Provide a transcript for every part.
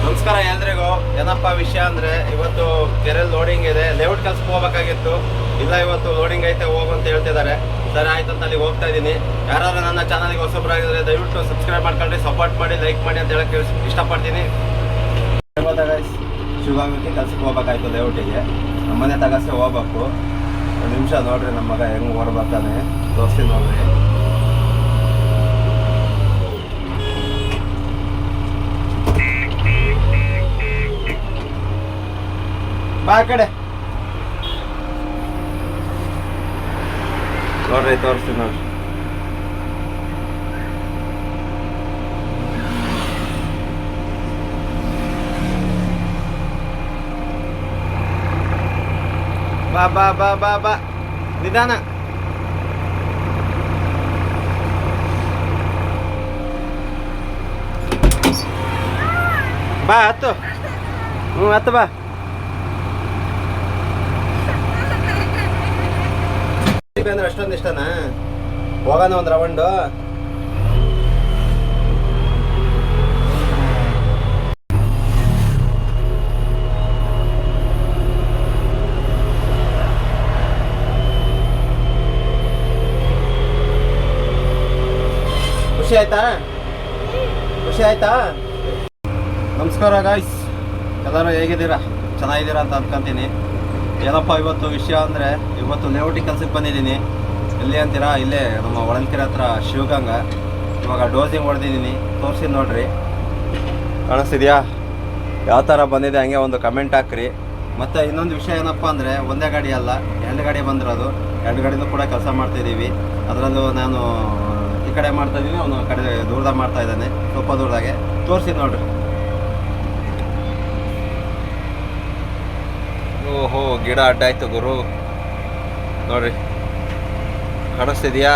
ನಮಸ್ಕಾರ ಎಲ್ರಿಗೂ. ಏನಪ್ಪ ವಿಷಯ ಅಂದರೆ ಇವತ್ತು ಕೆರೆ ಲೋಡಿಂಗ್ ಇದೆ, ಲೇಔಟ್ ಕೆಲ್ಸಕ್ಕೆ ಹೋಗ್ಬೇಕಾಗಿತ್ತು. ಇಲ್ಲ ಇವತ್ತು ಲೋಡಿಂಗ್ ಐತೆ ಹೋಗು ಅಂತ ಹೇಳ್ತಿದ್ದಾರೆ. ಸರಿ ಆಯ್ತು ಅಂತ ಅಲ್ಲಿಗೆ ಹೋಗ್ತಾ ಇದ್ದೀನಿ. ಯಾರಾದ್ರೂ ನನ್ನ ಚಾನಲ್ಗೆ ಹೊಸಬ್ರಾಗಿದ್ರೆ ದಯವಿಟ್ಟು ಸಬ್ಸ್ಕ್ರೈಬ್ ಮಾಡ್ಕೊಂಡ್ರೆ ಸಪೋರ್ಟ್ ಮಾಡಿ, ಲೈಕ್ ಮಾಡಿ ಅಂತ ಹೇಳಕ್ಕೆ ಇಷ್ಟಪಡ್ತೀನಿ. ಶಿವಗಂಗಕ್ಕೆ ಕೆಲ್ಸಕ್ಕೆ ಹೋಗ್ಬೇಕಾಯ್ತು ಲೇಔಟಿಗೆ. ನಮ್ಮನೆ ತಗಸೆ ಹೋಗ್ಬೇಕು. ಒಂದು ನಿಮಿಷ ನೋಡ್ರಿ ನಮ್ಮ ಮಗ ಹೆಂಗೆ ಓಡ್ಬರ್ತಾನೆ, ತೋರಿಸ್ತೀನಿ ನೋಡ್ರಿ. ಬಾ ಕಡೆ ನೋಡ್ರಿ, ತೋರಿಸ್ತೀನಿ ನೋಡ್ರಿ. ಬಾ ಬಾ ಬಾ ಬಾ ಬಾ ನಿಧಾನ. ಬಾ ಹತ್ತು. ಹತ್ತು ಬಾ. ಅಂದ್ರೆ ಅಷ್ಟೊಂದು ಇಷ್ಟನಾ? ಹೋಗೋಣ ಒಂದು ರೌಂಡು. ಖುಷಿ ಆಯ್ತಾ? ಖುಷಿ ಆಯ್ತಾ? ನಮಸ್ಕಾರ ಗಾಯ್ಸ್, ಎಲ್ಲರೂ ಹೇಗಿದ್ದೀರಾ? ಚೆನ್ನಾಗಿದ್ದೀರಾ ಅಂತ ಅಂದ್ಕೊಂತೀನಿ. ಏನಪ್ಪ ಇವತ್ತು ವಿಷಯ ಅಂದರೆ, ಇವತ್ತು ಲೇಔಟಿಗೆ ಕೆಲ್ಸಕ್ಕೆ ಬಂದಿದ್ದೀನಿ. ಎಲ್ಲಿ ಅಂತೀರಾ? ಇಲ್ಲೇ ನಮ್ಮ ಹೊಳಲ್ಕೆರೆ ಹತ್ರ ಶಿವಗಂಗ. ಇವಾಗ ಡೋಸಿಂಗ್ ಹೊಡೆದಿದ್ದೀನಿ, ತೋರಿಸಿ ನೋಡ್ರಿ. ಕಾಣಿಸ್ತಿದ್ಯಾ ಯಾವ ಥರ ಬಂದಿದೆ? ಹಂಗೆ ಒಂದು ಕಮೆಂಟ್ ಹಾಕ್ರಿ. ಮತ್ತು ಇನ್ನೊಂದು ವಿಷಯ ಏನಪ್ಪ ಅಂದರೆ, ಒಂದೇ ಗಾಡಿ ಅಲ್ಲ, 2 ಗಾಡಿ ಬಂದಿರೋದು. 2 ಗಾಡಿನೂ ಕೂಡ ಕೆಲಸ ಮಾಡ್ತಾಯಿದ್ದೀವಿ. ಅದರಲ್ಲೂ ನಾನು ಈ ಕಡೆ ಮಾಡ್ತಾಯಿದ್ದೀನಿ, ಅವನು ಕಡೆ ದೂರದಾಗ ಮಾಡ್ತಾಯಿದ್ದಾನೆ, ಸ್ವಲ್ಪ ದೂರದಾಗೆ. ತೋರಿಸಿ ನೋಡ್ರಿ. ಓಹೋ, ಗಿಡ ಅಡ್ಡಾಯ್ತು ಗುರು, ನೋಡ್ರಿ ಕಾಣಿಸ್ತಿದ್ಯಾ?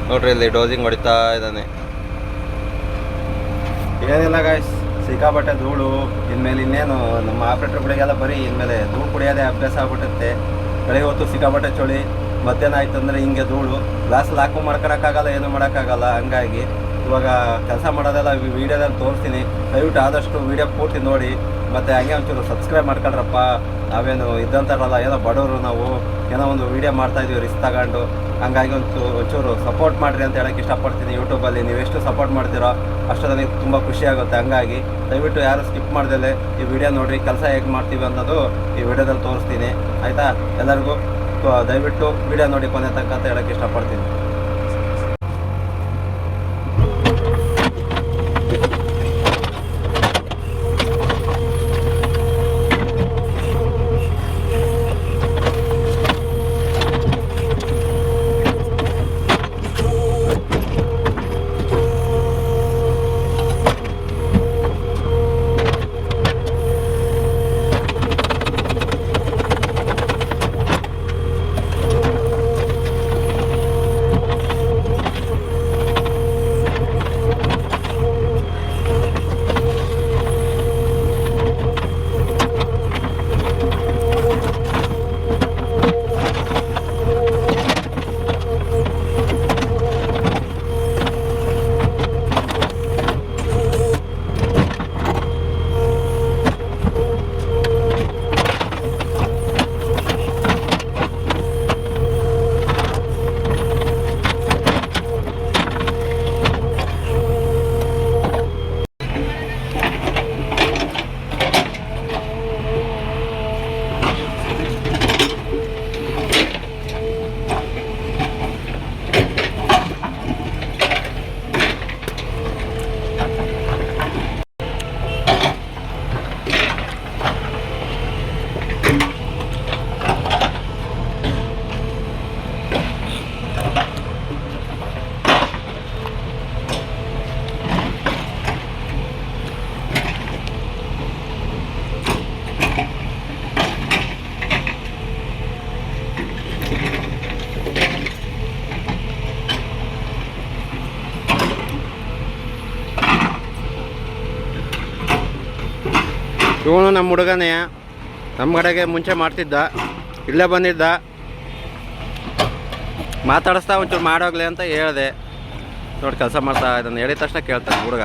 ನೋಡ್ರಿ ಇಲ್ಲಿ ಡೋಸಿಂಗ್ ಹೊಡಿತಾ ಇದ್ದಾನೆ. ಏನಿಲ್ಲ ಗಾಯ್ಸ್, ಸಿಕ್ಕಾಪಟ್ಟೆ ಧೂಳು. ಇನ್ಮೇಲೆ ಇನ್ನೇನು ನಮ್ಮ ಆಪ್ರೇಟರ್ಗಳಿಗೆಲ್ಲ ಬರೀ ಇನ್ಮೇಲೆ ಧೂಳು ಕುಡಿಯೋದೇ ಅಭ್ಯಾಸ ಆಗ್ಬಿಟ್ಟುತ್ತೆ. ಬೆಳಗ್ಗೆ ಹೊತ್ತು ಸಿಕ್ಕಾಪಟ್ಟೆ ಚಳಿ, ಮಧ್ಯಾಹ್ನ ಆಯ್ತು ಅಂದರೆ ಹಿಂಗೆ ಧೂಳು. ಗ್ಲಾಸ್ ಲಾಕು ಮಾಡ್ಕೊಳಕ್ಕಾಗಲ್ಲ, ಏನೂ ಮಾಡೋಕ್ಕಾಗಲ್ಲ. ಹಂಗಾಗಿ ಇವಾಗ ಕೆಲಸ ಮಾಡೋದೆಲ್ಲ ವೀಡಿಯೋದಲ್ಲಿ ತೋರಿಸ್ತೀನಿ. ದಯವಿಟ್ಟು ಆದಷ್ಟು ವೀಡಿಯೋ ಪೂರ್ತಿ ನೋಡಿ. ಮತ್ತು ಹಂಗೆ ಒಂಚೂರು ಸಬ್ಸ್ಕ್ರೈಬ್ ಮಾಡ್ಕೊಳ್ರಪ್ಪ. ನಾವೇನು ಇದ್ದಂತಾರಲ್ಲ, ಏನೋ ಬಡವರು ನಾವು, ಏನೋ ಒಂದು ವೀಡಿಯೋ ಮಾಡ್ತಾಯಿದ್ದೀವಿ ರಿಸ್ಕ್ ತಗೊಂಡು. ಹಂಗಾಗಿ ಒಂಚೂರು ಸಪೋರ್ಟ್ ಮಾಡಿರಿ ಅಂತ ಹೇಳೋಕ್ಕೆ ಇಷ್ಟಪಡ್ತೀನಿ. ಯೂಟ್ಯೂಬಲ್ಲಿ ನೀವು ಎಷ್ಟು ಸಪೋರ್ಟ್ ಮಾಡ್ತೀರೋ ಅಷ್ಟು ನನಗೆ ತುಂಬ ಖುಷಿಯಾಗುತ್ತೆ. ಹಂಗಾಗಿ ದಯವಿಟ್ಟು ಯಾರು ಸ್ಕಿಪ್ ಮಾಡ್ದಲೇ ಈ ವಿಡಿಯೋ ನೋಡಿರಿ. ಕೆಲಸ ಹೇಗೆ ಮಾಡ್ತೀವಿ ಅನ್ನೋದು ಈ ವಿಡಿಯೋದಲ್ಲಿ ತೋರಿಸ್ತೀನಿ, ಆಯಿತಾ? ಎಲ್ಲರಿಗೂ ದಯವಿಟ್ಟು ವಿಡಿಯೋ ನೋಡಿ ಕೊನೆ ತನಕ ಅಂತ ಹೇಳೋಕ್ಕೆ ಇಷ್ಟಪಡ್ತೀನಿ. ಇವನು ನಮ್ಮ ಹುಡುಗನೇ, ನಮ್ಮ ಕಡೆಗೆ ಮುಂಚೆ ಮಾಡ್ತಿದ್ದ, ಇಲ್ಲೇ ಬಂದಿದ್ದ. ಮಾತಾಡಿಸ್ತಾ ಒಂಚೂರು ಮಾಡೋಗ್ಲಿ ಅಂತ ಹೇಳಿದೆ. ನೋಡಿ ಕೆಲಸ ಮಾಡ್ತಾ ಇದನ್ನು ಹೇಳಿದ ತಕ್ಷಣ ಕೇಳ್ತಾನೆ ಹುಡುಗ.